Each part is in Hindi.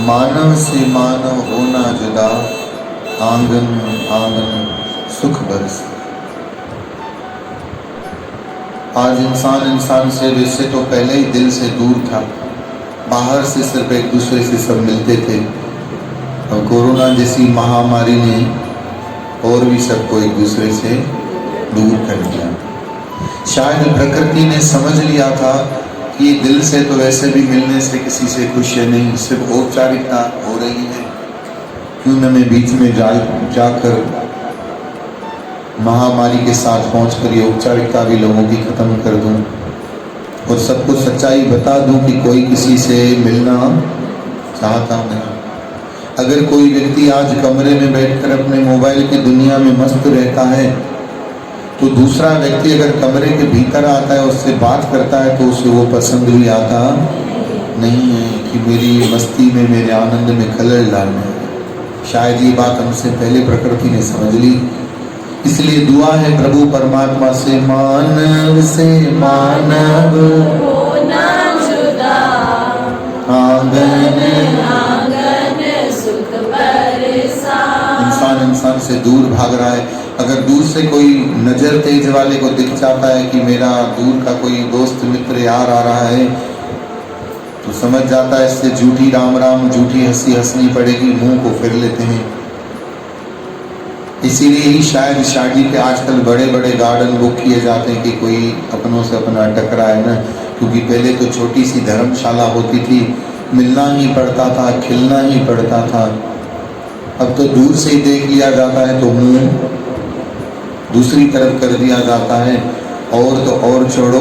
मानव से मानव होना जुदा, आंगन आंगन सुख बरस। आज इंसान से वैसे तो पहले ही दिल से दूर था, बाहर से सिर्फ एक दूसरे से सब मिलते थे। और कोरोना जैसी महामारी ने और भी सबको एक दूसरे से दूर कर दिया। शायद प्रकृति ने समझ लिया था कि दिल से तो वैसे भी मिलने से किसी से खुश है नहीं, सिर्फ औपचारिकता हो रही है। क्यों न मैं बीच में जाकर महामारी के साथ पहुंचकर ये औपचारिकता भी लोगों की खत्म कर दूं और सबको सच्चाई बता दूं कि कोई किसी से मिलना चाहता नहीं। अगर कोई व्यक्ति आज कमरे में बैठकर अपने मोबाइल की दुनिया में मस्त रहता है, तो दूसरा व्यक्ति अगर कमरे के भीतर आता है, उससे बात करता है, तो उसे वो पसंद भी आता नहीं है कि मेरी मस्ती में, मेरे आनंद में खलल डालना है। शायद ये बात हमसे पहले प्रकृति ने समझ ली। इसलिए दुआ है प्रभु परमात्मा से, मानव से मानव होना जुदा, आंगन आंगन सुख बरसा। इंसान से दूर भाग रहा है। अगर दूर से कोई नजर तेज वाले को दिख जाता है कि मेरा दूर का कोई दोस्त मित्र यार आ रहा है, तो समझ जाता है इससे झूठी राम राम, झूठी हंसी हंसनी पड़ेगी, मुंह को फिर लेते हैं। इसीलिए ही शायद शादी के आजकल बड़े बड़े गार्डन बुक किए जाते हैं कि कोई अपनों से अपना टकराए ना। क्योंकि पहले तो छोटी सी धर्मशाला होती थी, मिलना ही पड़ता था, खिलना ही पड़ता था। अब तो दूर से ही देख लिया जाता है तो मुंह दूसरी तरफ कर दिया जाता है। और तो और छोड़ो,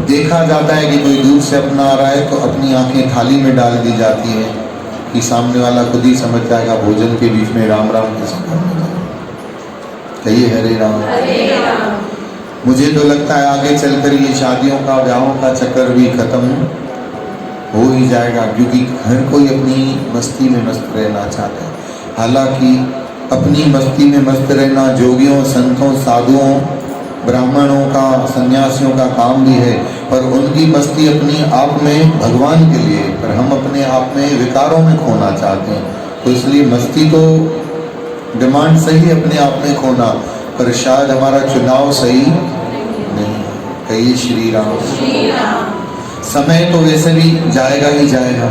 देखा जाता है कि कोई दूर से अपना आ रहा है तो अपनी आंखें थाली में डाल दी जाती है कि सामने वाला खुद ही समझ जाएगा भोजन के बीच में राम राम कैसे करना है। कहिए हरे राम। मुझे तो लगता है आगे चलकर ये शादियों का, ब्याहों का चक्कर भी खत्म हो ही जाएगा, क्योंकि हर कोई अपनी मस्ती में मस्त रहना चाहता है। हालांकि अपनी मस्ती में मस्त रहना जोगियों, संतों, साधुओं, ब्राह्मणों का, सन्यासियों का काम भी है, पर उनकी मस्ती अपनी आप में भगवान के लिए, पर हम अपने आप में विकारों में खोना चाहते हैं। तो इसलिए मस्ती तो डिमांड सही है अपने आप में खोना, पर शायद हमारा चुनाव सही नहीं। कहिए श्री राम। समय तो वैसे भी जाएगा ही जाएगा।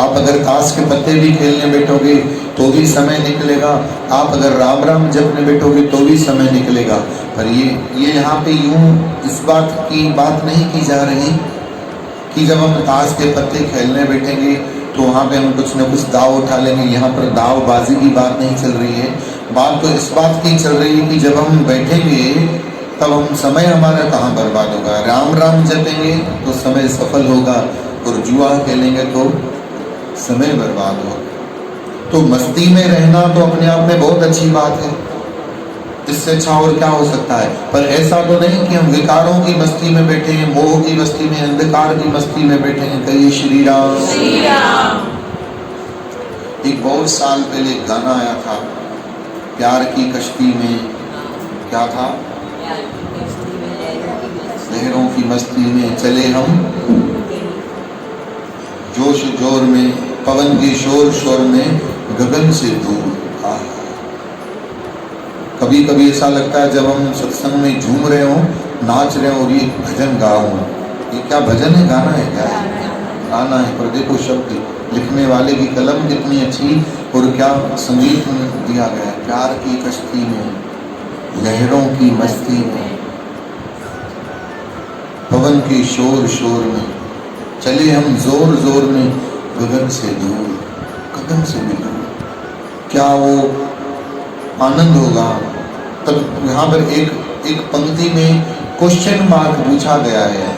आप अगर ताश के पत्ते भी खेलने बैठोगे तो भी समय निकलेगा, आप अगर राम राम जपने बैठोगे तो भी समय निकलेगा। पर ये यहाँ पे यूं इस बात की बात नहीं की जा रही कि जब हम ताश के पत्ते खेलने बैठेंगे तो वहाँ पे हम कुछ न कुछ दाव उठा लेंगे। यहाँ पर दावबाजी की बात नहीं चल रही है। बात तो इस बात की चल रही है कि जब हम बैठेंगे तब हम समय हमारा कहाँ बर्बाद होगा। राम राम जपेंगे तो समय सफल होगा, और जुआ खेलेंगे तो समय बर्बाद होगा। तो मस्ती में रहना तो अपने आप में बहुत अच्छी बात है, इससे अच्छा और क्या हो सकता है। पर ऐसा तो नहीं कि हम विकारों की मस्ती में बैठे हैं, मोह की मस्ती में, अंधकार की मस्ती में बैठे हैं। कहिए श्री राम। एक बहुत साल पहले गाना आया था, प्यार की कश्ती में, क्या था, लहरों की मस्ती में चले हम, जोश जोर में, पवन के शोर शोर में, गगन से दूर। कभी कभी ऐसा लगता है जब हम सत्संग में झूम रहे हो, नाच रहे हो और ये भजन गा हो, ये क्या भजन है, गाना है, क्या है? गाना है। पर देखो शब्द लिखने वाले की कलम कितनी अच्छी और क्या संगीत दिया गया है। प्यार की कश्ती में, लहरों की मस्ती में, पवन के शोर शोर में, चले हम जोर जोर में, गगन से दूर, कदम से भी दूर। क्या वो आनंद होगा। तब यहाँ पर एक पंक्ति में क्वेश्चन मार्क पूछा गया है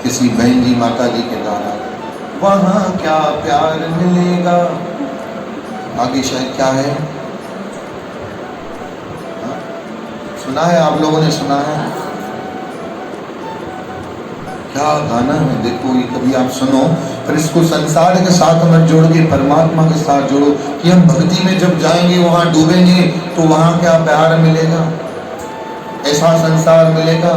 किसी बहन जी, माता जी के द्वारा, वहाँ क्या प्यार मिलेगा। आगे शायद क्या है, सुना है आप लोगों ने, सुना है क्या गाना है। देखो ये कभी आप सुनो, पर इसको संसार के साथ मत जोड़ के परमात्मा के साथ जोड़ो कि हम भक्ति में जब जाएंगे, वहां डूबेंगे तो वहां क्या प्यार मिलेगा, ऐसा संसार मिलेगा।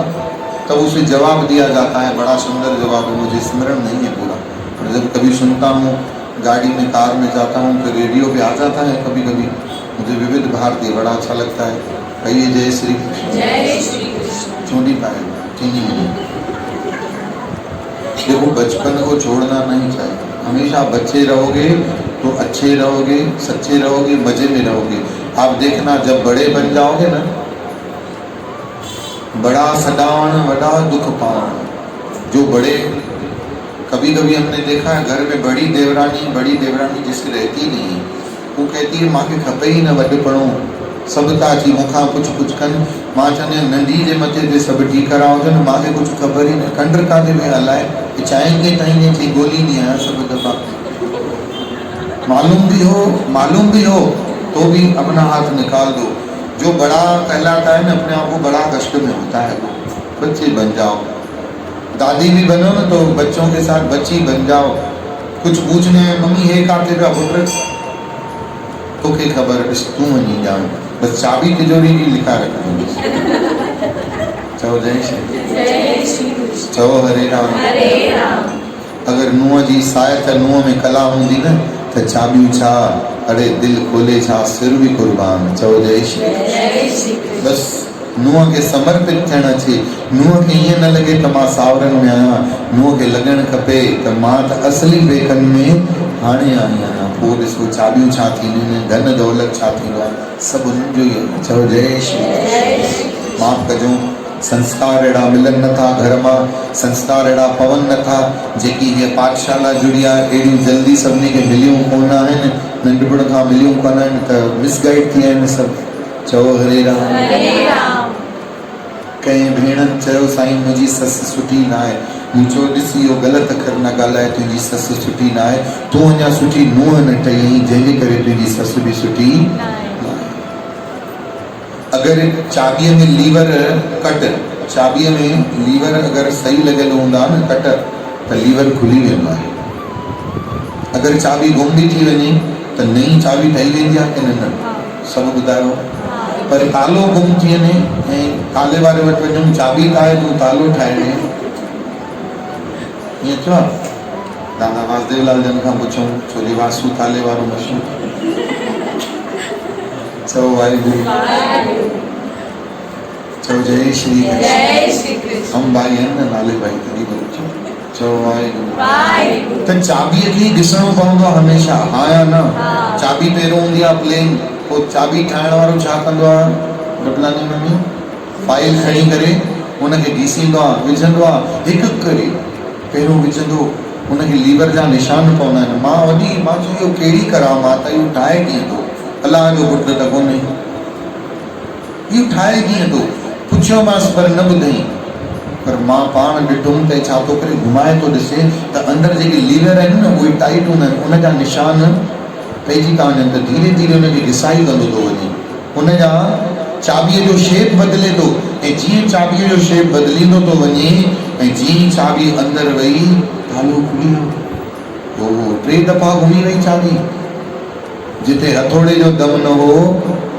तब उसे जवाब दिया जाता है, बड़ा सुंदर जवाब है, मुझे स्मरण नहीं है पूरा, पर जब कभी सुनता हूँ गाड़ी में, कार में जाता हूँ तो रेडियो पे आ जाता है कभी कभी, मुझे विविध भारती बड़ा अच्छा लगता है। कहिए जय श्री कृष्ण। जय श्री कृष्ण। छोटी पाए चीनी मिली। देखो बचपन को छोड़ना नहीं चाहिए, हमेशा बच्चे रहोगे तो अच्छे रहोगे, सच्चे रहोगे, मजे में रहोगे। आप देखना जब बड़े बन जाओगे ना, बड़ा सदान बड़ा दुख पावन। जो बड़े, कभी कभी हमने देखा है घर में बड़ी देवरानी जिसकी रहती नहीं, वो कहती है मां के खपे ही न वॾपणो, सभु था अची मूंखां पुछ कनि। मां चवंदी आहियां नंढी जे मथे ते सभु ठीकरा हुजनि, मां खे कुझु ख़बर ई न, खंड काथे में हलाए चांहि खे ताईं थी ॻोल्हींदी आहियां सभु दफ़ा। मालूम भी हो तो भी अपना हाथ निकाल दो। जो बड़ा कहलाता है ना अपने आप को, बड़ा कष्ट में होता है। बच्चे बन जाओ, दादी भी बनो ना तो बच्चों के साथ बच्ची बन जाओ। कुछ पूछने में मम्मी हे काथे का पुत्र, तो के खबर तू नहीं जान, बस चाबी तिजोरी की लिखा रखनी। चलो जय श्री कृष्ण। चलो हरे राम। अगर नुंहं जी सायत नुंहं में कला हूंदी न त चाबियूं छा, अड़े दिल खोले छा, सिर भी कुर्बान। चओ जय श्री कृष्ण। बस नुंहं खे समर्पित थियण अचे। नुंहं खे ईअं न लॻे त मां सावरनि में आहियां, नुंहं खे लॻणु खपे त मां त असली पेकनि में हाणे आई आहियां। पोइ ॾिसो चाबियूं छा थींदियूं आहिनि, धन दौलत छा थींदो आहे, सभु उन्हनि जो ई आहे। चओ जय श्री कृष्ण। माफ़ कजो, संस्कार अहिड़ा मिलनि नथा घर मां, संस्कार अहिड़ा पवनि नथा। जेकी हीअ पाठशाला जुड़ी आहे अहिड़ियूं जल्दी सभिनी खे मिलियूं कोन आहिनि, नंढपण खां मिलियूं कोन आहिनि त मिसगाइड थी आहिनि सभु। चओ हरे राम। कंहिं भेणनि चयो साईं मुंहिंजी ससु सुठी न आहे। मूं चयो ॾिस इहो ग़लति अखर न ॻाल्हाए, तुंहिंजी ससु सुठी न आहे, तूं अञा सुठी नुंहं न ठही आहीं, जंहिंजे करे तुंहिंजी ससु बि सुठी न आहे। अगर चाबीअ में लीवर कट, चाबीअ में लीवर अगर सही लॻियल हूंदा न कट, त लीवर खुली वेंदो आहे। अगर चाबी गुम भी थी वञे त नई चाबी ठही वेंदी आहे की न? सभु ॿुधायो। पर तालो गुम थी वञे ऐं ताले वारे वटि वञूं, चाबी त आहे तूं तालो ठाहे ॾे, ईअं थियो आहे? दादा वासुदेव लाल जन खां पुछूं, छोली वासु ताले वारो मशहूरु। चओ वाहिगुरु। चओ जय श्री कृष्ण। हम भाई आहिनि न, नाले भाई तॾहिं बोलो। चओ वाहिगुरु। त चाबीअ खे ॾिसणो पवंदो आहे हमेशा, हा या न? चाबी पहिरियों हूंदी आहे प्लेन, पोइ चाबी ठाहिण वारो छा कंदो आहे? बटलानी मम्मी फाइल खणी करे उनखे घिसींदो आहे, विझंदो आहे, हिकु करे पहिरियों विझंदो, उनखे लीवर जा निशान पवंदा आहिनि। मां चयो इहो कहिड़ी करां, मां त इहो ठाहे कीअं थो? अलाह जो पुटु त कोन्हे, इहो ठाहे कीअं थो? पुछियोमांसि पर न ॿुधई। पर मां पाण ॾिठुमि त छा थो करे, घुमाए थो ॾिसे त अंदरि जेके लीवर आहिनि न उहे टाइट हूंदा आहिनि, उनजा निशान पइजी था वञनि, त धीरे धीरे उनखे घिसाई कंदो थो वञे। उनजा चाबीअ जो शेप बदिले थो, ऐं जीअं चाबीअ जो शेप बदिलींदो थो वञे ऐं जीअं चाबी अंदरि वई तालो खुली वियो। 3 दफ़ा घुमी वई चाबी। जिते हथोड़े जो दम न हो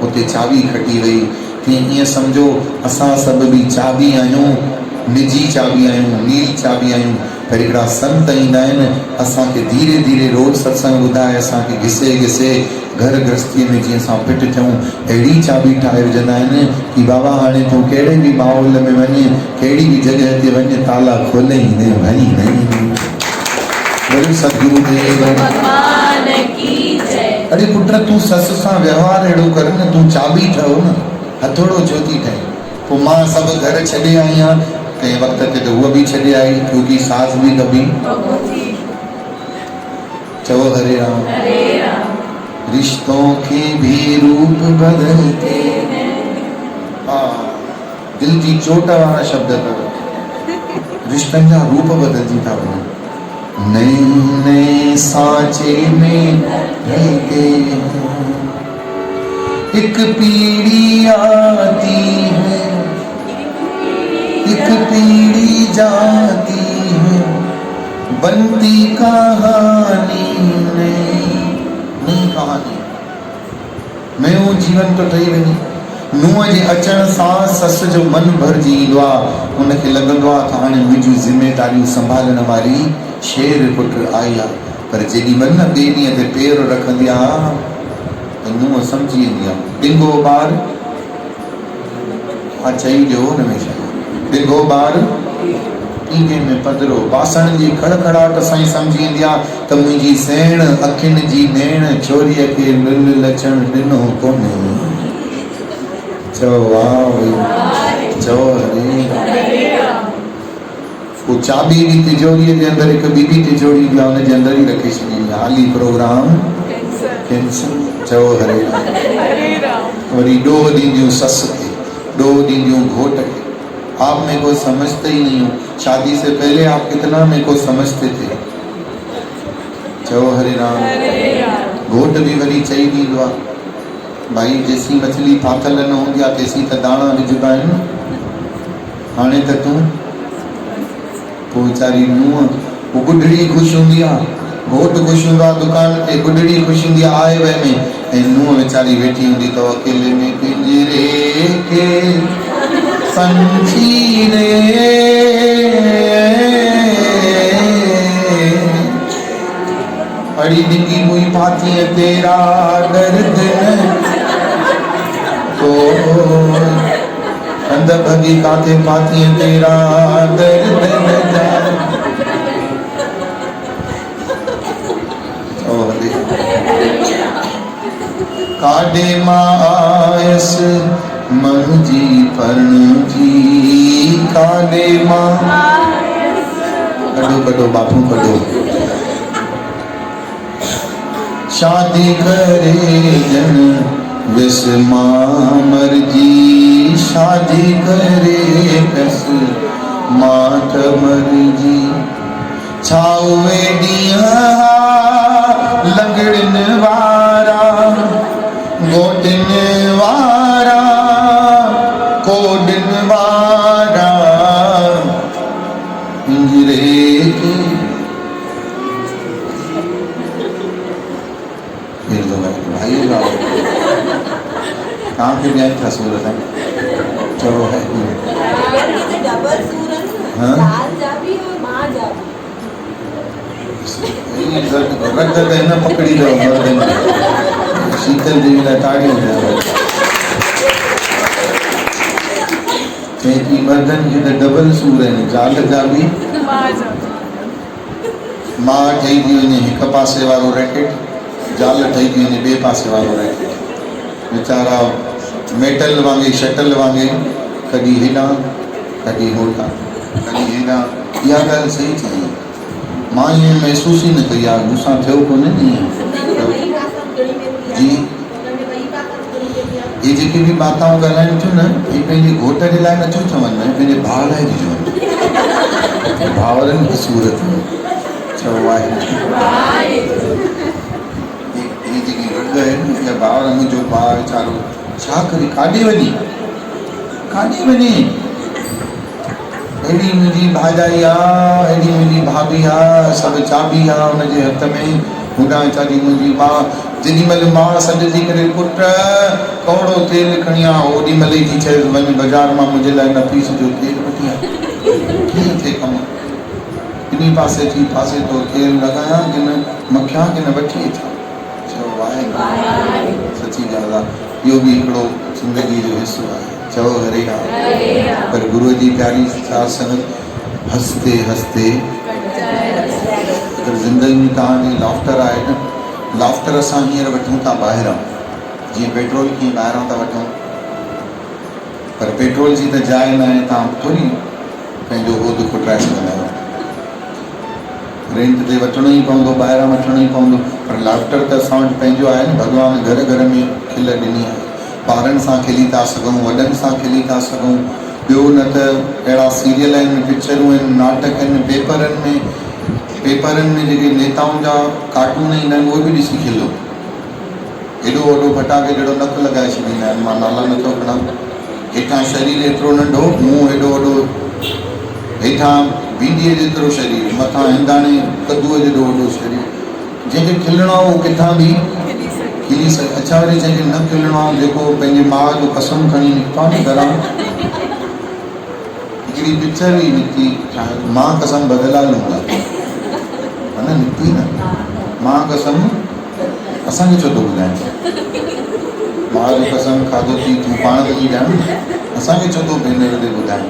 उते चाबी खटी वई। तीअं ईअं सम्झो असां सभु बि चाबी आहियूं, निजी चाबी आहियूं, नील चाबी आहियूं। पर हिकिड़ा संत ईंदा आहिनि, असांखे धीरे धीरे रोज़ सत्संग ॿुधाए, असांखे घिसे घिसे घर गृहस्थीअ में जीअं असां फिट थियूं अहिड़ी चाबी ठाहे विझंदा आहिनि कि बाबा हाणे तूं कहिड़े बि माहौल में वञे, कहिड़ी बि जॻह ते वञे, ताला खोले ईंदे वञी नहीं। बोलो सतगुरु देव भगवान की जय। अरे पुत्र तूं ससु सां व्यवहार अहिड़ो कर न, तूं चाबी ठहो न, हथोड़ो छो थी ठहे? पोइ मां सभु घर छॾे आई आहियां, कंहिं वक़्त ते त उहा बि छॾे आई, क्योंकि सास भी कभी। चओ हरे राम। रिश्तों के भी रूप बदलते हैं। दिल जी चोट वारा शब्द अथव, रिश्तनि जा रूप बदलजी था वञनि। नए नए सांचे में ढलते हैं, एक पीढ़ी आती है, एक पीढ़ी जाती है, बनती कहानी नई कहानी। नयो जीवन तो ठही वञे। नुंहं जे अचण सां ससु जो मन भरिजी ईंदो आहे, उनखे लॻंदो आहे त हाणे मुंहिंजूं ज़िमेदारियूं संभालण वारी शेर पुट आई आहे। पर जेॾी महिल न ॿिए ॾींहं ते पेर रखंदी आहे त नुंहुं सम्झी वेंदी आहे ॾिंगो ॿार हा चई ॾियो हुन में छा ॾिंगो ॿार पींघे में पधरो बासण जी खड़खड़ाहट सां ई सम्झी वेंदी आहे त मुंहिंजी सेण अखियुनि जी भेण छोरीअ खे लिल लचण ॾिनो कोन्हे चओ वाह भई चओ हरे वो चाबी भी तिजोरी के अंदर एक बीबी तिजोरी दिया उन्हें अंदर ही रखे सी हाली प्रोग्राम कैंसिल चो हरे और ये दो दिन जो सस थे 2 दिन जो घोट थे आप मेरे को समझते ही नहीं हो शादी से पहले आप कितना मेरे को समझते थे चो हरे राम घोट भी वरी चई दींदो भाई जैसी मछली फाथल न होंदी आ तैसी त दाणा विझबा आहिनि हाणे त तूं वो बेचारी नुंहुं वो गुडड़ी ख़ुशि हूंदी आहे घोट ख़ुशि हूंदो आहे दुकान ते गुडड़ी ख़ुशि हूंदी आहे आए वए में ऐं नुंहुं वेचारी वेठी हूंदी अथव अकेले में पिंजरे के संजीरे अड़ी डिंगी हुई पाती है तेरा दर्द तो अंदर भगी काते पाती है तेरा दर्द न जाए काडे मायस मन जी पर्ण जी काडे मां कॾो कॾो बापू कॾो शादी करे जन विस मामर जी शादी करे कस मात मर जी छावे ॾींहं लंगड़न वारा गोटिन वारा कोडन वारा पिंजरे के भाई कहाँ पे गया था सूरत है चलो है डबल सूरत हाँ? लाल जाबी और मां जाबी रख दे ना पकड़ी दो शीतल देवी ने ताड़ी हो जाए क्योंकि मर्दन की तो डबल सूर है जाल जाबी मां ठही थी वञे हिक पासे वारो रैकेट जाल ठही थी वञे ॿिए पासे वारो रैकेट वीचारा मेटल वांगे शटल वांगे कॾहिं हेॾां कॾहिं होॾां कॾहिं हेॾां इहा ॻाल्हि सही चई मां ईअं महसूस ही न कई आहे मूंसां थियो कोन्हे न ईअं जी ये जेके भी बाताऊं ॻाल्हाइनि थियूं न ये पंहिंजे घोट जे लाइ नथियूं चवनि पंहिंजे भाउ लाइ थी चवनि भाउरनि खे सूरत में चओ आहे ये जेकी रग आहिनि या भाउर मुंहिंजो भाउ वीचारो छा करे काॾे वञे एडी मुंहिंजी भाॼाई आहे एडी मुंहिंजी भाभी आहे सभु चाबी आहे हुनजे हथ में हुॾां वीचारी मुंहिंजी माउ जेॾी महिल माउ सॾिजी करे पुट कौड़ो तेल खणी आ ओॾी महिल ई थी चए वञ बाज़ारि मां मुंहिंजे लाइ नफ़ीस जो तेल वठी आ कीअं थिए कमु ॿिन्ही पासे थी पासे तो तेल लॻायां की न मखियां की न वठी अचां चओ वाहे सची ॻाल्हि आहे इहो बि हिकिड़ो ज़िंदगी जो हिसो आहे चओ हरे राम पर गुरुअ जी प्यारी साथ संगत हंसते हंसते अगर ज़िंदगी में तव्हांजी लाफ्टर आहे न लाफ्टर असां हींअर वठूं था ॿाहिरां जीअं पेट्रोल कीअं ॿाहिरां था वठूं पर पेट्रोल जी त जाइ न आहे तव्हां थोरी पंहिंजो हो दुख ट्राए सघंदा आहियो रेंट ते वठिणो ई पवंदो ॿाहिरां वठिणो ई पवंदो पर लाफ्टर त असां वटि पंहिंजो आहे न भॻवान घर घर में खिल ॾिनी आहे ॿारनि सां खिली था सघूं वॾनि सां खिली था सघूं ॿियो न त अहिड़ा सीरियल आहिनि पिक्चरूं आहिनि नाटक आहिनि पेपरनि में जेके नेताउनि जा कार्टून ईंदा आहिनि उहे बि ॾिसी खिलो एॾो वॾो फटाके जहिड़ो नक लॻाए छॾींदा आहिनि मां नाला नथो खणां हेठां शरीर एतिरो नंढो मुंहुं एॾो वॾो हेठां भींडीअ जेतिरो शरीर मथां हिंदाणे कद्दूअ जेॾो वॾो शरीर जंहिंखे खिलणो आहे उहो किथां बि खिली सघे अच्छा वरी जंहिंखे न खिलणो आहे जेको पंहिंजे माउ जो कसम खणी निकितो आहे न घरां हिकिड़ी पिक्चर ई निकिती मां कसम बदला लूंगा है ना निकती ना कसम असांखे छो थो ॿुधाए? मां जो कसम खाधो थी तूं पाण वञी ॼाण, असांखे छो थो भेनर ते ॿुधाए?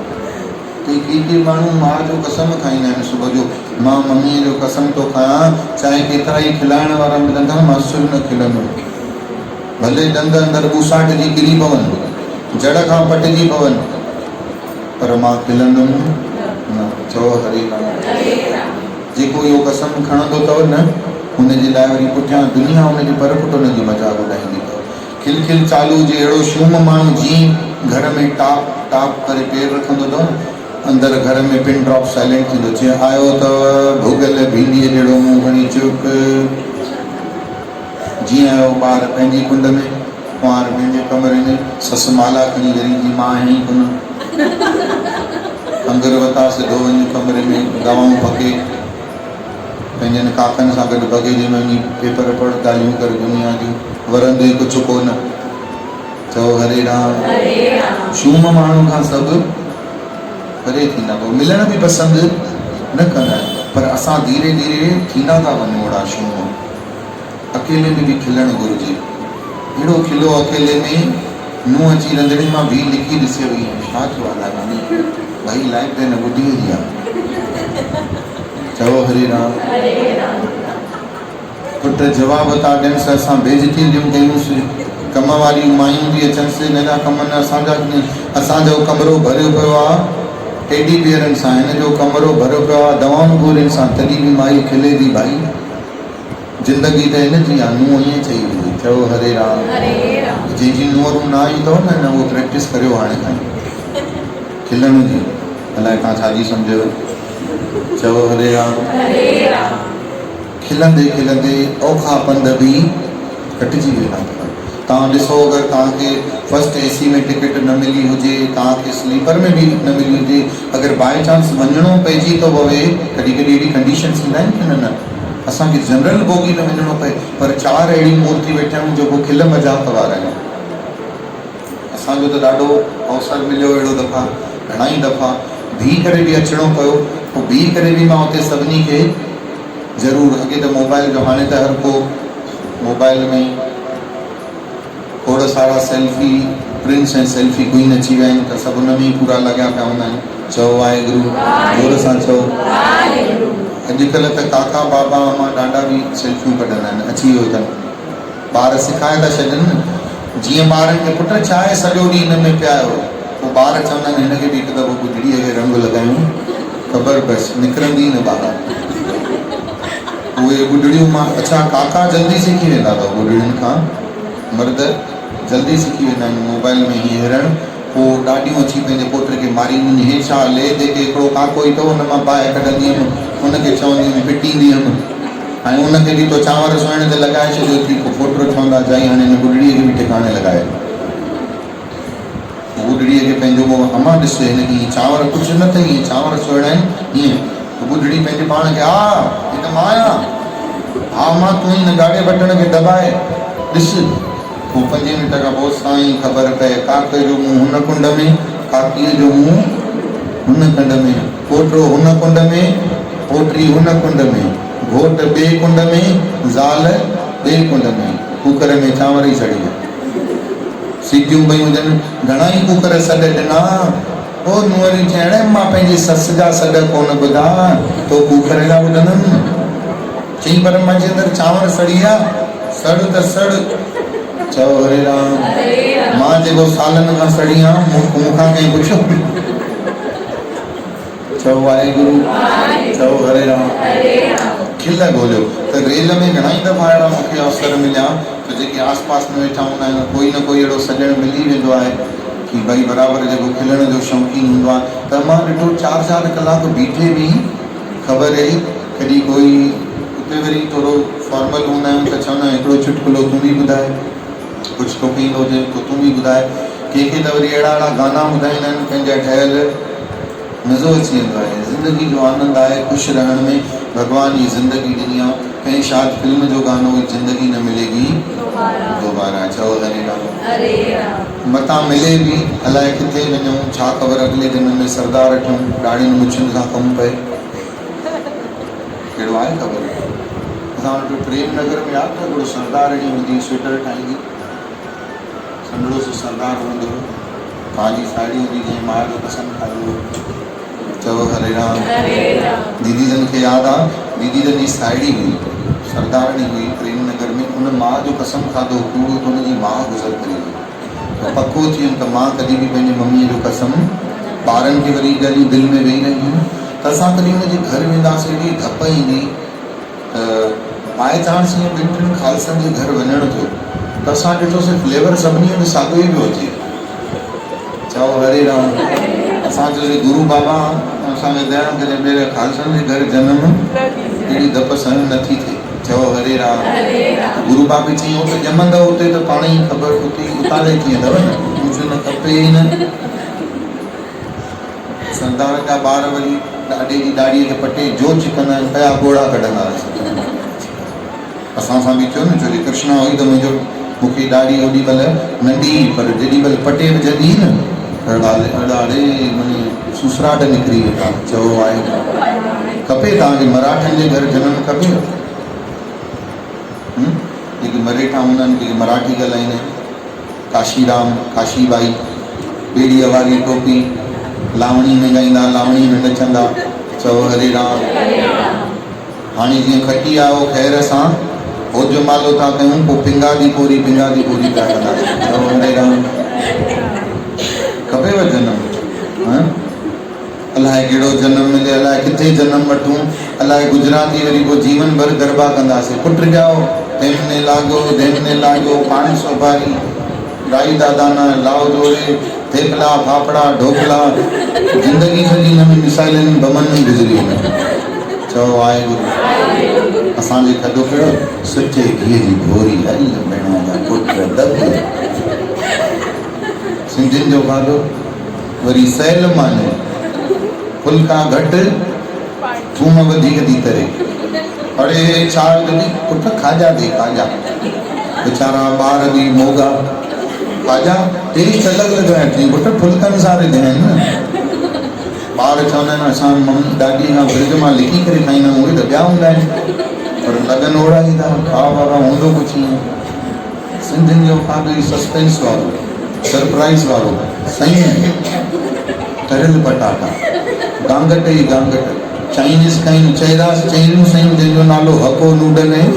के माण्हू माउ जो कसम खाईंदा आहिनि सुबुह जो, मां मम्मीअ जो कसम थो खायां, चाहे केतिरा ई खिलाइण वारा मिलंदा मां सिर्फ़ न खिलंदुमि, भले ॾंद अंदरि ॿुसाटजी किरी पवनि, जड़ खां पटिजी पवनि, पर मां खिलंदुमि न। चओ हरे राम। जेको इहो कसम खणंदो अथव न, हुनजे लाइ वरी पुठियां दुनिया हुनजे पर पुट हुनजी मज़ाक उॾाईंदी अथव। खिल खिल चालू हुजे, अहिड़ो शूम माण्हू जीअं घर में टाप टाप करे पेर रखंदो अथव न, अंदरि घर में पिन ड्रॉप साइलेंट थींदो, जीअं आयो अथव भुॻल भींडीअ जहिड़ो मुंहुं खणी चुप, जीअं आयो ॿार पंहिंजी कुंड में, कुंवार पंहिंजे कमरे में, ससु माला खणी ॻरींदी, मां आहीं कोन, अंगर वता सिधो वञी कमरे में दवाऊं फके, पंहिंजनि काकनि सां गॾु बगेजे में वञी पेपर पढ़, ॻाल्हियूं कर दुनिया जूं, वरंदे कुझु कोन। चओ हरे राम। शूम माण्हू खां सभु परे थींदा, पोइ मिलण बि पसंदि न कंदा आहिनि, पर असां धीरे धीरे थींदा था वञूं ओड़ा शूम। अकेले में बि खिलणु घुरिजे, अहिड़ो खिलो अकेले में, नुंहुं अची रंधिणे मां बि लिखी ॾिसे वई, छा थियो आहे नानी, भाई लाइफ त हिन ॿुधी जी आहे। चओ हरे राम। पुट जवाब था ॾियनि से असां बेइज़ती जूं कयूंसीं, कम वारियूं मायूं थी अचनि से, हिन जा कम न असांजो कमरो भरियो पियो आहे टेडी बियरनि सां, हिन जो कमरो भरियो पियो आहे दवाऊं गोरियुनि सां, तॾहिं बि माई खिले थी, भाई ज़िंदगी त हिन जी आहे, नुंहुं ईअं चई हुई। चओ हरे राम। जंहिंजी नुंहरूं न आई अथव न, उहो प्रैक्टिस करियो हाणे खां खिलण जी, अलाए तव्हां छा जी सम्झो। चओ हरे राम। खिलंदे खिलंदे औखा पंध बि कटिजी वेंदा अथव। तव्हां ॾिसो, अगरि तव्हांखे फर्स्ट एसी में टिकट न मिली हुजे, तव्हांखे स्लीपर में बि न मिली हुजे, अगरि बाई चांस वञिणो पइजी थो पवे, कॾहिं कॾहिं अहिड़ी कंडीशन्स ईंदा आहिनि की न असांखे जनरल बोगी न वञिणो पए, पर 4 अहिड़ी मूर्ति वेठा आहियूं जेको खिल मज़ाक वारा आहिनि। असांजो त ॾाढो अवसर मिलियो अहिड़ो दफ़ा, घणाई दफ़ा बीह करे बि अचिणो पियो, पोइ बीह करे बि मां हुते सभिनी खे ज़रूरु, अॻे त मोबाइल जो, हाणे त हर को मोबाइल में खोड़ सारा सेल्फी प्रिंट्स ऐं सेल्फी क्वीन अची विया आहिनि, त सभु हुन में ई पूरा लॻिया पिया हूंदा आहिनि। चओ वाहेगुरु, जोर सां चओ। अॼुकल्ह त काका बाबा अम्मा ॾाढा बि सेल्फियूं कढंदा आहिनि, अची वियो अथनि, ॿार सिखाए था छॾनि। जीअं ॿारनि खे पुट छा आहे सॼो ॾींहुं हिन में पिया आहियो, पोइ ॿार चवंदा आहिनि हिनखे बि हिकु दफ़ो गुजड़ीअ खे रंग लॻायूं, ख़बर बसि निकिरंदी न ॿाहिरि। उहे गुडड़ियूं मां, अच्छा काका जल्दी सिखी वेंदा अथव गुडड़ियुनि खां, मर्द जल्दी सिखी वेंदा आहिनि मोबाइल में हीअं हेरण। पोइ ॾाढियूं अची पंहिंजे पुट खे मारींदियूं, हे छा ले ते के हिकिड़ो काको ई अथव, हुन मां बाहि कढंदी हुअमि, हुनखे चवंदी हुअमि पिटींदी हुअमि, हाणे हुनखे बि तो चांवर सोइण ते लॻाए छॾियो थी, पोइ फोटो ठहंदा जाई, हाणे हिन गुडड़ीअ खे बि ठिकाणे लॻाए, गुडड़ीअ खे पंहिंजो अम्मा ॾिस हिनखे हीअं चांवर कुझु न अथई, हीअं चांवर सोइणा आहिनि हीअं, गुडड़ी पंहिंजे पाण खे, हा हिन मां आहियां, हा मां तूं हिन ॻाढ़े बटण खे दॿाए ॾिस। पोइ 5 मिंट खां पोइ साईं ख़बर पए, काके जो मुंहुं हुन कुंड में, काकीअ जो मुंहुं हुन कुंड में, पोटो हुन कुंड में, पोटी हुन कुंड में, घोट ॿिए कुंड में, ज़ाल ॿिए कुंड में, कुकर में चांवर ई सड़ी विया, सीटियूं पयूं हुजनि, घणाई कुकर सॾ ॾिना। पोइ नुंहरियूं चइण, मां पंहिंजी ससु जा सॾ कोन ॿुधा, तो कुकर जा ॿुधंदमि। चई पर मुंहिंजे अंदरि चांवर सड़ी विया, सड़ त सड़। चओ हरे राम। मां जेको सालनि खां सड़ी आहियां, मूंखां कंहिं पुछो? चओ वाहेगुरु, चओ हरे राम। खिल ॻोल्हियो। त रेल में घणाई दफ़ा अहिड़ा मूंखे अवसर मिलिया, त जेके आस पास में वेठा हूंदा आहिनि, कोई न कोई अहिड़ो सॼण मिली वेंदो आहे कि भई बराबरि जेको खिलण जो शौक़ीन हूंदो आहे, त मां ॾिठो 4-4 कलाक बीठे बि ख़बर आहे, कॾहिं कोई उते वरी थोरो फॉर्मल हूंदा आहियूं त चवंदा आहियूं हिकिड़ो चुटकुलो तूं बि ॿुधाए, कुझु तोखे ईंदो हुजे त तूं बि ॿुधाए। कंहिंखे त वरी अहिड़ा गाना ॿुधाईंदा आहिनि पंहिंजा ठहियल, मज़ो अची वेंदो आहे। ज़िंदगी जो आनंद आहे ख़ुशि रहण में, भॻवान जी ज़िंदगी ॾिनी आहे। कंहिं शायदि फिल्म जो गानो, ज़िंदगी न मिलेगी दोबारा। चओ हरे राम। मतां मिले बि अलाए किथे वञूं, छा ख़बर अॻिले दिन में सरदार ठहूं, ॾाढ़ियुनि मुछियुनि सां कमु पए, कहिड़ो आहे ख़बर। असां वटि प्रेम नगर में आहे त हिकिड़ो सरदारणी हूंदी स्वेटर ठाहींदी, संदड़ो सो सरदार हूंदो, काली साड़ी हूंदी जंहिं मां जो पसंदि खाधो। चओ हरे राम। दीदी जन खे यादि आहे, दीदी जन जी साड़ी हुई, सरदारणी हुई प्रेम नगर में, उन मां जो कसम खाधो कूड़ो त हुनजी मां गुज़र करे वई। त पको थी वियुमि त मां कॾहिं बि पंहिंजे मम्मीअ जो कसम, ॿारनि खे वरी ॻाल्हियूं दिलि में वेही रहियूं त असां कॾहिं हुनजे घर वेंदासीं, एॾी धप ईंदी त बाए चांस ईअं ॿिनि टिनि ख़ालसनि जे घर वञण थियो त असां ॾिठोसीं फ्लेवर सभिनी हंधि साॻियो ई पियो अचे। चओ हरे राम। असां चयोसीं गुरू बाबा असांखे दया करे ॿिए ख़ालसनि जे घर जनम एॾी धप सहन नथी थिए। चओ हरे राम। गुरू बाबे चई उते ॼमंदव उते त पाण ई ख़बर उते उतारे थी वेंदव न, कुझु न खपे ई न। सरदार जा ॿार वरी ॾाॾे जी ॾाड़ीअ खे पटे जो चिकंदा आहिनि, कया ॻोड़ा कढंदा हुआसीं। असां सां बि थियो न, छो जो कृष्णा हुई त मूंखे ॾाड़ी ओॾी महिल नंढी, पर जेॾी महिल पटे विझंदी न ॾाढे माने सुसराट निकिरी वेंदा। चओ आहे खपे तव्हांखे मराठनि जे घर जनम खपे, जेके मरेठा हूंदा आहिनि, जेके मराठी ॻाल्हाईंदा आहिनि, काशीराम, काशीबाई, ॿेड़ीअ वारी टोपी, लावणी में ॻाईंदा, लावणी में नचंदा। चओ हरे राम। हाणे जीअं खटी आयो ख़ैर सां होज मालो था कयूं, पोइ पिंगा दी पूरी पिया कंदासीं। चओ हरे राम। खपेव जनम? अलाए कहिड़ो जनम मिले, अलाए किथे जनम वठूं, अलाए गुजराती वरी पोइ जीवन भर गरबा कंदासीं। पुट ॼाओ तेमने लागो 500 बारी राई दादाना लाओ जोड़े थेपला फाफड़ा ढोकला, जिंदगी सॼी नवी मिसाइलनि बमन में गुज़री वञे। चओ आहे गुरू। असांजे खॾो कहिड़ो सुठे घीअ जी भोरी हल भेण जा पुट दब। सिंधियुनि जो खाधो वरी सैल माने फुल्का घटि थूम वधीक थी तरे। अड़े छा कॾहिं पुट खाजा दे खाजा, वीचारा ॿार बि मोगा खाजा टेस्ट अलॻि लॻाइण थी, पुट फुल्कनि सां रिझा आहिनि न। ॿार चवंदा आहिनि असां मम्मी ॾाॾी खां फ्रिज मां लिकी करे खाईंदा आहियूं, उहे त ॿिया हूंदा आहिनि पर लॻनि ओड़ा ई था। खाओ बाबा हूंदो कुझु ईअं। सिंधियुनि जो खाधो सस्पेंस वारो, सरप्राइज़ वारो। सयूं, तरियल पटाटा, गांगट ई गांगट, चाइनीज़ खाइयूं, चहिरास चहिरियूं सयूं जंहिंजो नालो हको नूडल ऐं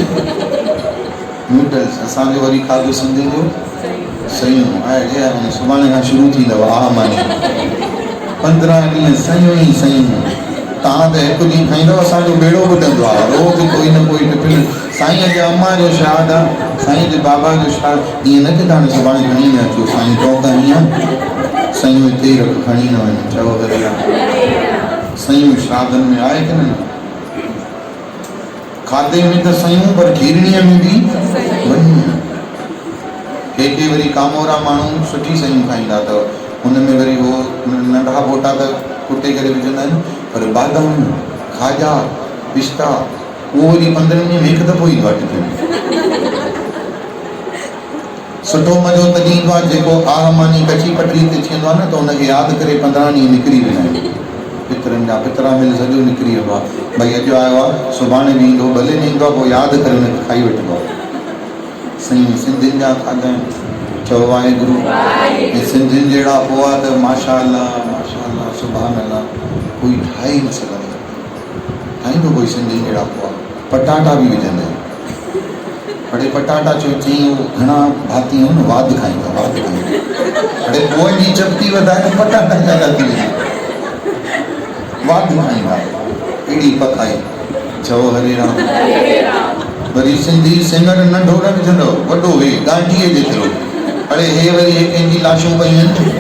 नूडल्स। असांजो वरी खाधो सिंधियुनि जो सयूं आहे। सुभाणे खां शुरू थींदव आह मानी 15 ॾींहं सयूं ई सयूं। तव्हां त हिकु ॾींहुं खाईंदव, असांजो बेड़ो ॿुधंदो आहे रोज़ कोई न कोई टिफिन। साईं जे अम्मा जो श्राद्ध आहे, साईं जे बाबा जो श्राद्ध, ईअं न की तव्हां सुभाणे खणी न अचो साईं टोक हीअं सयूं हिते ई रख खणी न वञो। चओ हरे राम। सयूं श्राद्धनि में आहे की न? खाधे में त सयूं, पर खीरणीअ में बि वञ। के वरी कामोरा माण्हू सुठी सयूं खाईंदा अथव, हुनमें वरी उहो नंढा बोटा त कुटे करे विझंदा आहिनि, पर बादाम, खाजा, पिस्ता उहो वरी 15 ॾींहं में हिकु दफ़ो ई घटि। सुठो मज़ो तॾहिं ईंदो आहे जेको आह मानी कची पटरी ते थींदो आहे न, त हुनखे यादि करे 15 ॾींहं निकिरी वेंदा आहिनि। पितरनि जा पितरा मिल सॼो निकिरी वेंदो आहे, भई अॼु आयो आहे सुभाणे बि ईंदो, भले न ईंदो आहे पोइ यादि करे हुनखे खाई वठिबो आहे। सही सिंधियुनि जा खाधा आहिनि। चओ वाहेगुरु। ऐं सिंधियुनि जहिड़ा पोहा त माशा अल्लाह सुभान अल्लाह कोई ठाहे ई न सघंदो, ठाहींदो कोई सिंधियुनि जहिड़ा पोहा। पटाटा बि विझंदा आहिनि, अड़े पटाटा चई घणा भाती आहिनि, वाद खाईंदा वाद खाईंदा। अड़े पोइ जी चपटी वधाए पटाटा ज्यादा थी वेंदा, वाद खाईंदा अहिड़ी पकाई। चओ हरे राम। वरी सिंधी सिंगर नंढो न विझंदो, वॾो हे गांठीअ जेतिरो। अड़े हे वरी हे कंहिंजी लाशूं पयूं आहिनि,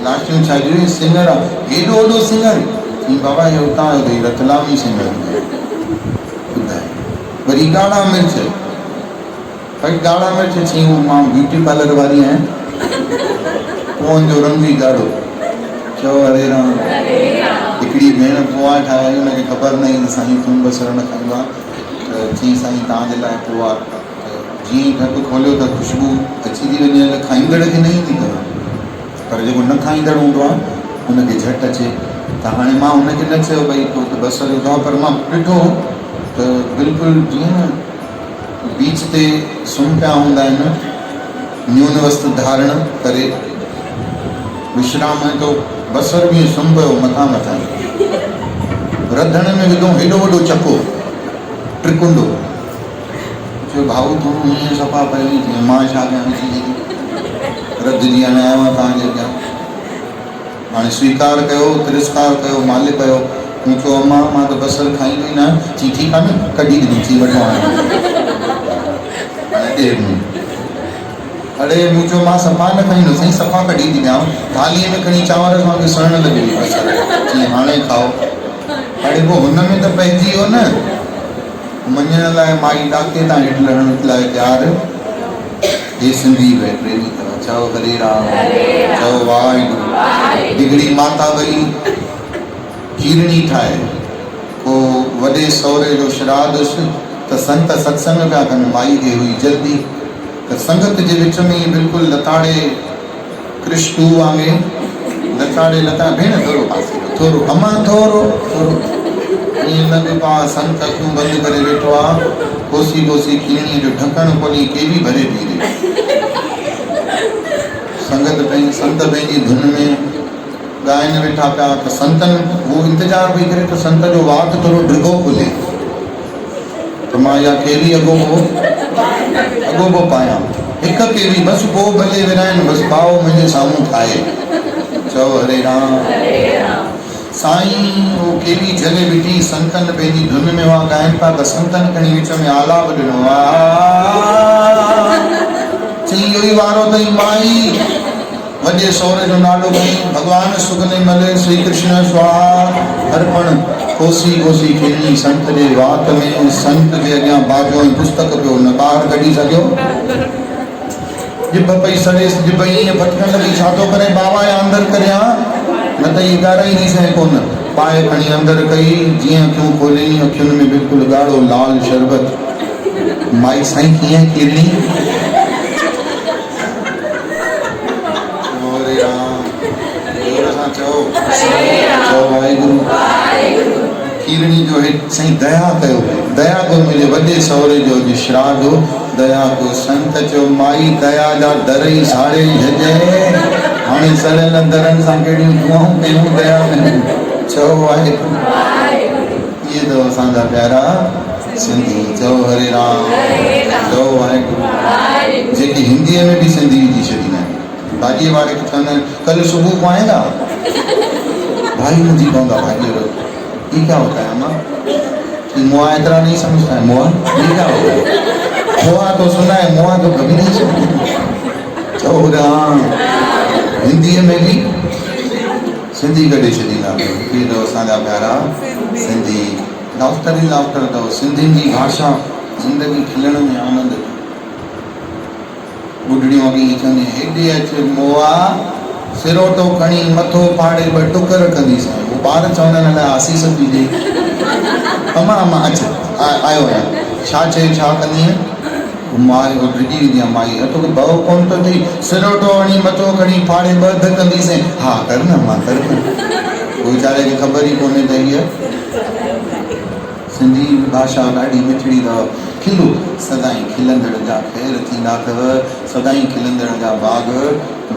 लाशूं छा जो सिंगर आहे, हेॾो वॾो सिंगर बाबा हे उतां जो रतलामी सिंगर। ॿुधाए वरी ॻाढ़ा मिर्च, भई ॻाढ़ा मिर्च छी मां ब्यूटी पार्लर वारी आहियां, पोहनि जो रंग ई ॻाढ़ो। चओ हरे राम। हिकिड़ी भेण पोहा ठाहिया, हुनखे ख़बर न ईंदी साईं थूम बसर न खाईंदो आहे, त चई साईं तव्हांजे लाइ पोहा। जीअं ई ढकु खोलियो त ख़ुशबू अची थी वञे, खाईंदड़ खे न ईंदी ख़बर, पर जेको न खाईंदड़ हूंदो आहे हुनखे झटि अचे। त हाणे मां हुनखे न चयो भई तो त बसर विधो आहे, पर मां ॾिठो तो बिल्कुल जीअं बीच ते सुम्ही पिया हूंदा आहिनि, न्यून वस्त्र धारण करे विश्राम है, तो बसर भी सुम्ही पियो मथां मथां, रधण में विधो हेॾो वॾो चको ट्रिकुंडो। चयो भाऊ तूं हीअं सफ़ा पई जीअं मां छा कयां, रधजी हाणे आयो आहियां तव्हांजे अॻियां। हाणे स्वीकार कयो, तिरस्कार कयो, मालिक कयो। मूं चयो अम्मा मां त बसर खाईंदो ई न। चई ठीकु आहे न, कढी ॾिनी, चई वठो हाणे ॾे मूं। अड़े मूं चयो मां सफ़ा न खाईंदो साईं, सफ़ा कढी थी ॾियां, थालीअ में खणी चांवर सां विसरण लॻी बसर, चई हाणे खाओ। अड़े पोइ हुन में त पइजी वियो न, मञण लाइ माई ॾाके तां हेठि लहण लाइ तयारु। हे सिंधी प्रेमी अथव, चओ हरे राम, चओ वाहिगुरु। हिकिड़ी माता वई खीरणी ठाहे, को वॾे सहुरे जो श्राद्ध हुयुसि, त संत सत्संग पिया कनि, माई खे हुई जल्दी, त संगत जे विच में बिल्कुलु लताड़े कृष्टू वांगुरु लताड़े भेण थोरो पासे थोरो अम्मा थोरो ईअं लॻे पा संत अखियूं बंदि करे वेठो आहे, कोसी कोसी खीरणीअ जो ढकणु खोली केवी भरे पी रही। संत पंहिंजी धुन में ॻाइनि वेठा पिया, त संतनि हू इंतज़ारु पई करे त संत जो वात थोरो ढिघो खुले, त मां इहा केवी अॻोपो पायां, हिकु केवी बसि, पोइ भले विराइनि, बसि भाउ मुंहिंजे साम्हूं ठाहे। चओ हरे राम। साईं वो केवी जले बिठी, संतन पंहिंजी धुन में वहाँ ॻाइनि पिया, त संतनि खणी विच में आलाप ॾिनो, चई इहो ई वारो अथई माई, वॾे सहुरे जो नालो खई, भॻवान सुखने मले श्री कृष्ण स्वाहा अर्पण। कोसी कोसी खीरणी संत जे वात में, संत जे अॻियां बाजो ऐं पुस्तक पियो न ॿाहिरि कढी सघियो। जिभ पई सड़ेसि, जिभ ईअं फटकण लॻी, छा थो करे बाबा या अंदरि करियां, न त इहा ॻाराईंदी सही कोन। पाए खणी अंदरि कई, जीअं अखियूं खोलियईं, अखियुनि में बिल्कुलु ॻाढ़ो लाल शरबत। माई साईं कीअं खीरणी? चओ वाहिगुरु। खीरणी जो साईं दया कयो, दया कयो मुंहिंजे वॾे सहुरे जो अॼु श्राद्ध हो, दया कयो। संत चयो माई दया जा दर ई साड़े छॾे, हाणे सड़ियल दरनि सां कहिड़ियूं दुआऊं कयूं दया में। चओ वाहिगुरु। इहे अथव असांजा प्यारा सिंधी। चओ हरे राम, चओ वाहिगुरु। जेके हिंदीअ में बि सिंधी विझी छॾींदा आहिनि, भाॼीअ वारे खे चवंदा आहिनि कल सुबह को आएगा, भाई मुझी कहूँगा भाई ये क्या होता है अम्मा? मुआ इतना नहीं समझता है, मुआ ये क्या होता है? मुआ तो सुना है, मुआ तो कभी नहीं सुना। चओ राम। हिंदीअ में बि सिंधी कढे छॾींदा, इहे अथव असांजा प्यारा सिंधी। लाफ्टर ई लाफ्टर अथव, सिंधियुनि जी भाषा ज़िंदगी खिलण में आनंद। ॿुढड़ियूं अॻे चवंदी हेॾे अच मोआ, सिरोटो खणी मथो फाड़े ॿ टुकर कंदीसि। वो ॿार चवंदा आहिनि अलाए आसीस थी ॾे। अम्मा अम्मा अच आयो आहियां, छा चए छा कंदी आहियां? माई डिॼी वेंदी आहे, माई तोखे भउ कोन थो थी, सिरोटो हणी मथो खणी फाड़े ॿ धक कंदीसि। हा कर न मां कर न। उहो वीचारे खे ख़बर ई कोन्हे त हीअ सिंधी भाषा ॾाढी मिठड़ी अथव। खिलो सदाईं खिलंदड़ जा ख़ैर थींदा अथव, सदाईं खिलंदड़ जा बाग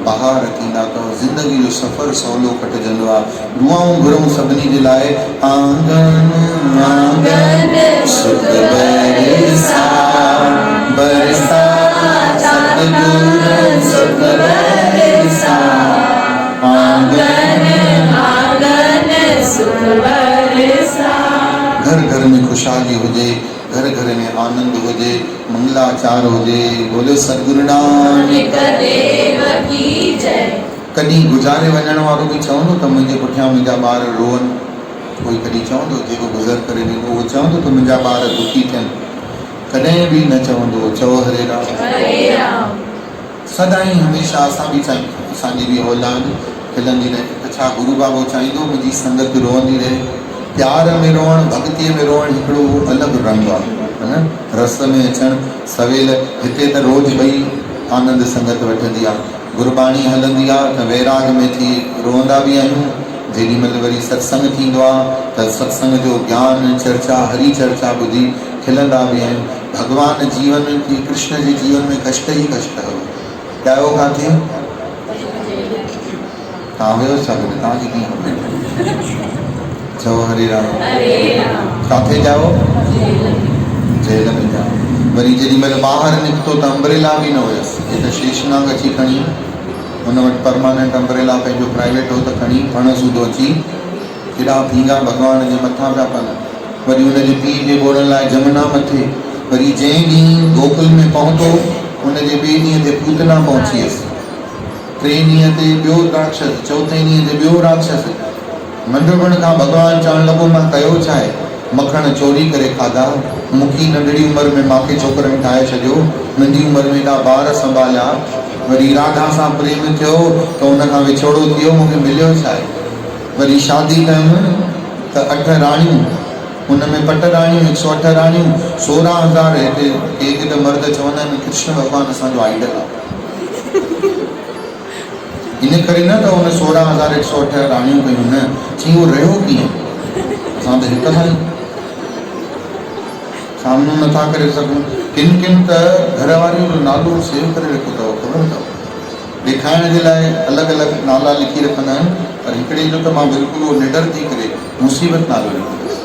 बहार थींदा अथव। ज़िंदगी जो सफ़र सवलो कटिजंदो आहे। दुआऊं घुरूं सभिनी जे लाइ। आंगन आंगन सुख बरसा बरसा सतगुर सुख बरसा। आंगन आंगन सुख बरसा। घर घर में खुशहाली हुजे, घर घर में आनंद हुजे, मंगलाचार हुजे। बोलो सतगुरु नानक देव की जय। कॾहिं गुज़ारे वञण वारो बि चवंदो त मुंहिंजे पुठियां मुंहिंजा ॿार रोअनि, कोई कॾहिं चवंदो जेको गुज़र करे वेंदो उहो चवंदो त मुंहिंजा ॿार दुखी थियनि, कॾहिं बि न चवंदो। चओ हरे राम, हरे राम। सदाईं हमेशह असां बि चाहियूं असांजी बि औलाद खिलंदी रहे, त छा गुरू बाबो चाहींदो मुंहिंजी संगत रोअंदी रहे? प्यार में रोअणु, भक्तीअ में रोअणु हिकिड़ो अलॻि रंग आहे, है न। रस में अचणु सवेल, हिते त रोज़ भई आनंद संगत वठंदी आहे, गुरबाणी हलंदी आहे त वैराग में थी रोअंदा बि आहियूं, जेॾी महिल वरी सत्संग थींदो आहे त सत्संग जो ज्ञान चर्चा हरी चर्चा ॿुधी खिलंदा बि आहिनि। भगवान जीवन की कृष्ण जे जीवन में कष्ट ई कष्ट हो। ॼायो किथे? तव्हां वियो छा? तव्हांजी कीअं ख़बर? चओ हरे राम। किथे ॼायो? जेल में ॼायो। वरी जेॾी महिल ॿाहिरि निकितो त अम्ब्रेला बि न हुयसि। हे त शेषनाग अची खणी हुन वटि परमानेंट अम्ब्रेला पंहिंजो प्राइवेट हो त खणी फण सूधो अची केॾा भींगा भॻवान जे मथां पिया पवनि। वरी हुनजे पीउ जे ॿोड़ण लाइ जमुना मथे। वरी जंहिं ॾींहुं गोकुल में पहुतो हुनजे ॿिए ॾींहं ते पूतना पहुची वियसि। 3 ॾींहं ते ॿियो राक्षस, 4थे ॾींहं ते ॿियो राक्षस। नंढपण खां भॻवानु चवणु लॻो मां कयो छा आहे? मखण चोरी करे खाधा, मूंखे नंढड़ी उमिरि में मूंखे छोकिरनि ठाहे छॾियो, नंढी उमिरि में एॾा ॿार संभालिया। वरी राधा सां प्रेम थियो त हुन खां विछोड़ो थियो, मूंखे मिलियो छा आहे? वरी शादी कयमि त 8 राणियूं, हुन में पट राणियूं 108 राणियूं, 16,000। हिते त मर्द चवंदा आहिनि कृष्ण भॻवानु असांजो आइडल आहे। इन करे न त हुन 16,108 राणियूं कयूं, न चई उहो रहियो कीअं? असां त हिकु सां सामनो नथा करे सघूं। किन किन त घर वारियूं जो नालो सेव करे रखियो अथव, ख़बर अथव? ॾेखारण जे लाइ अलॻि अलॻि नाला लिखी रखंदा आहिनि, पर हिकिड़े जो त मां बिल्कुलु निडर थी करे मुसीबत नालो लिखंदुसि।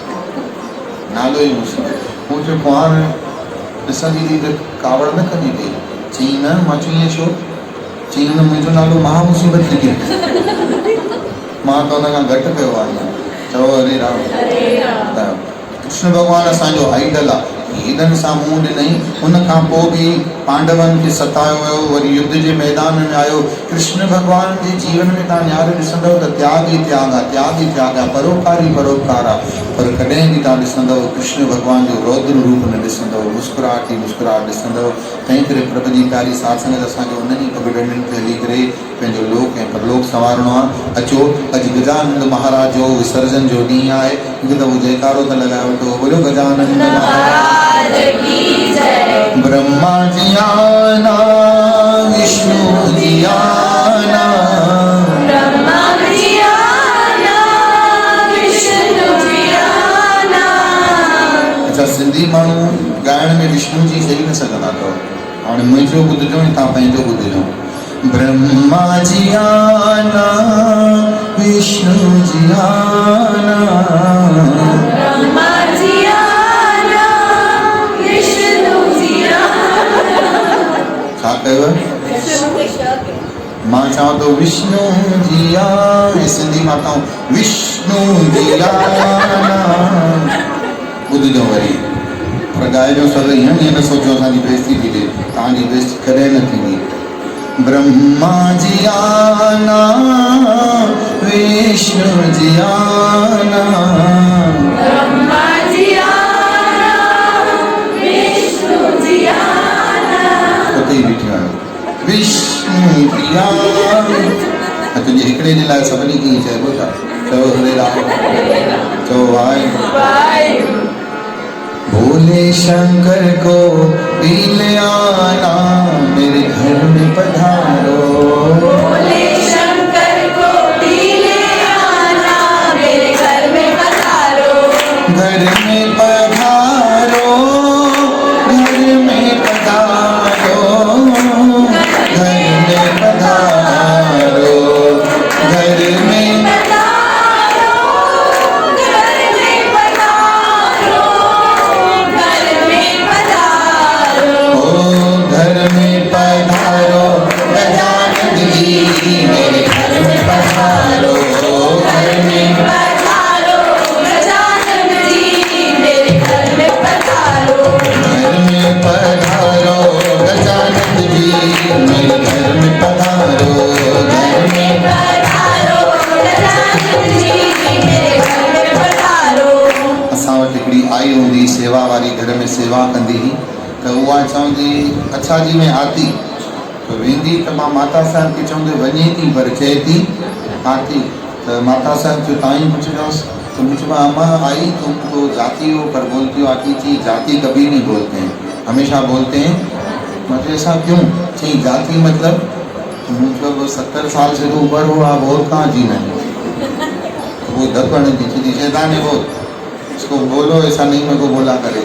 नालो ई मुसीबत। हू जो कुंवार ॾिसंदी थी त कावड़ न कंदी थी। चई न, मां चई ईअं छो? चई हुन मुंहिंजो नालो महा मुसीबत लिखी मां त हुन खां घटि कयो आहे। चओ हरे राम। कृष्ण भॻवानु असांजो आइडल आहे। हेॾनि सां मुंहुं ॾिनई, उन खां पोइ बि पांडवनि खे सतायो वियो। वरी युद्ध जे मैदान में आयो। कृष्ण भॻवान जे जीवन में तव्हां न्यारे ॾिसंदव त त्याग ई त्याग आहे, त्याग ई त्याग आहे, परोपकार ई परोपकार आहे। पर कॾहिं बि तव्हां ॾिसंदव कृष्ण भॻवान जो रौद्र रूप न ॾिसंदव, मुस्कुराहट ई मुस्कुराहट ॾिसंदव। तंहिं करे प्रभु जी प्यारी साथ संगत असांखे उन्हनि ई पगडंडियुनि ते हली करे पंहिंजो लोक ऐं परलोक संवारणो आहे। अचो, अॼु गजानंद महाराज जो विसर्जन जो ॾींहुं आहे। हिकु दफ़ो जयकारो त लॻाए वठो, बोलो गजानंद महाराज की जय। ब्रह्मा जी आना, विष्णु जी आना, ब्रह्मा जी आना, विष्णु जी आना। अच्छा, सिंधी माण्हू ॻाइण में विष्णु जी चई न सघंदा अथव। हाणे मुंहिंजो ॿुधिजो ऐं तव्हां पंहिंजो ॿुधिजो। ब्रह्मा जी आना, विष्णु जी आना, ब्रह्मा जी आना, विष्णु जी आना। छा कयो? मां चवां थो विष्णु जी आना, सिंधी माताऊं विष्णु जी आना। ॿुधिजो वरी, पर ॻाइजो सभई। ईअं न सोचो असांजी बेइज़ती थी थिए, तव्हांजी बेइज़ती कॾहिं न थींदी। ब्रह्मा जी आना, विष्णु जी आना, ब्रह्मा जी आना, विष्णु जी आना। उते ई बीठियो आहियो। विष्णु जी आना। तुंहिंजे हिकिड़े जे लाइ सभिनी खे ई चइबो छा? चओ हरे राम। चओ वाहेगुरु। भोले शंकर को भी ले आना, मेरे घर में पधारो। भोले शंकर को भी ले आना, मेरे घर में पधारो। घर में पधारो, घर में पधारो, घर में पधारो, घर में पधारो, घर में पधारो, घर में पधारो। ओ घर में पधारो गजानन जी, मेरे घर में पधारो। घर में पधारो गजानन जी, मेरे घर में पधारो। घर में पधारो गजानन जी, मेरे घर में पधारो। घर में पधारो गजानन जी, मेरे घर में पधारो। असां वटि हिकिड़ी आई हूंदी सेवा वारी, घर में सेवा कंदी हुई, त उहा चवंदी अच्छा जी में आती, त वेंदी त मां माता साहिब खे चवंदी वञे थी पर चए थी आती। त माता साहिब जो तव्हां ही पुछिजोसि। तो मुझे अम्मा आई तुम तो जाती हो पर बोलती हो आती थी। जाति कभी नहीं बोलते हैं, हमेशा बोलते हैं। मुझे ऐसा क्यों? चाहिए जाति मतलब 70 साल से तो ऊपर हो, आप और कहाँ जीना है। वो दर्पण थी शैतान है वो, इसको बोलो ऐसा नहीं मेरे को बोला करे,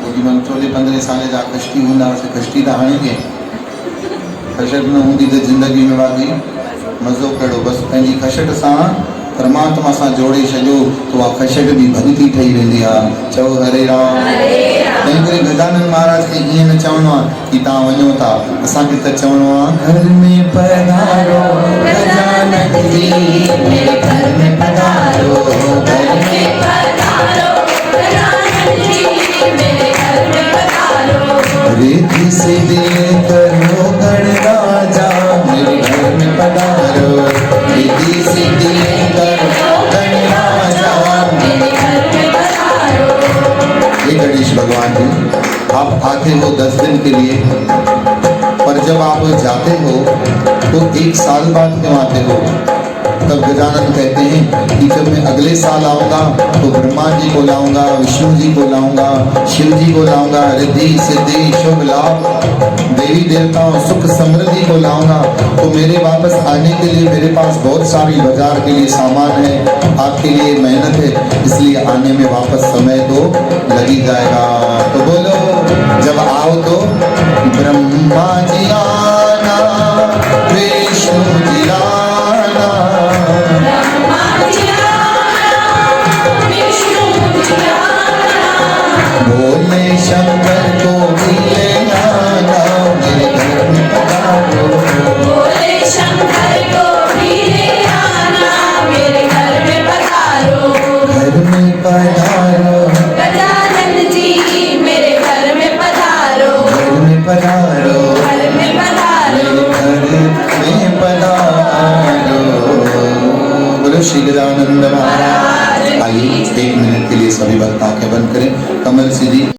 क्योंकि मैं 14-15 साल जा कश्ती हूंदा से कश्ती तो हाणे के खशट न हूंदी तो ज़िंदगी में वाकई मज़ो कहिड़ो, बसि पंहिंजी खशट सां परमात्मा सां जोड़े छॾियो तो उहा खशट बि भॻती ठही वेंदी आहे। चओ हरे राम। तंहिं करे गजानन महाराज खे ईअं न चवणो आहे कि तव्हां वञो था, असांखे त चवणो आहे घर में पधारो गजानन जी, मेरे घर में पधारो, घर में पधारो गजानन जी, मेरे घर में पधारो। रिद्धि सिद्धि करो गणराजा, मेरे घर में पधारो, रिद्धि सिद्धि करो गणराजा, मेरे घर में पधारो। हे गणेश भगवान जी, आप आते हो 10 दिन के लिए, पर जब आप जाते हो तो 1 साल बाद क्यों आते हो? तब गजानन कहते हैं कि जब मैं अगले साल आऊंगा तो ब्रह्मा जी को लाऊंगा, विष्णु जी को लाऊंगा, शिव जी को लाऊंगा, रिद्धि सिद्धि शुभ लाभ देवी देवताओं सुख समृद्धि को लाऊंगा। तो मेरे वापस आने के लिए मेरे पास बहुत सारी बाजार के लिए सामान है, आपके लिए मेहनत है, इसलिए आने में वापस समय तो लग ही जाएगा। तो बोलो जब आओ तो ब्रह्मा जी आना, विष्णु जी आना, ब्रह्मा जी आना, विष्णु जी आना, भोले शंकर को भी ले आना, मेरे घर में पधारो, भोले शंकर को भी ले आना, मेरे घर में पधारो। घर में पधारो गजानन जी, मेरे घर में पधारो, घर में पधारो, घर में पधारो। मेरे घर में पधारो। बोलो श्री गजानंद महाराज। आइए 1 मिनट के लिए सभी भक्त आंखें बंद करें, कमल सीधी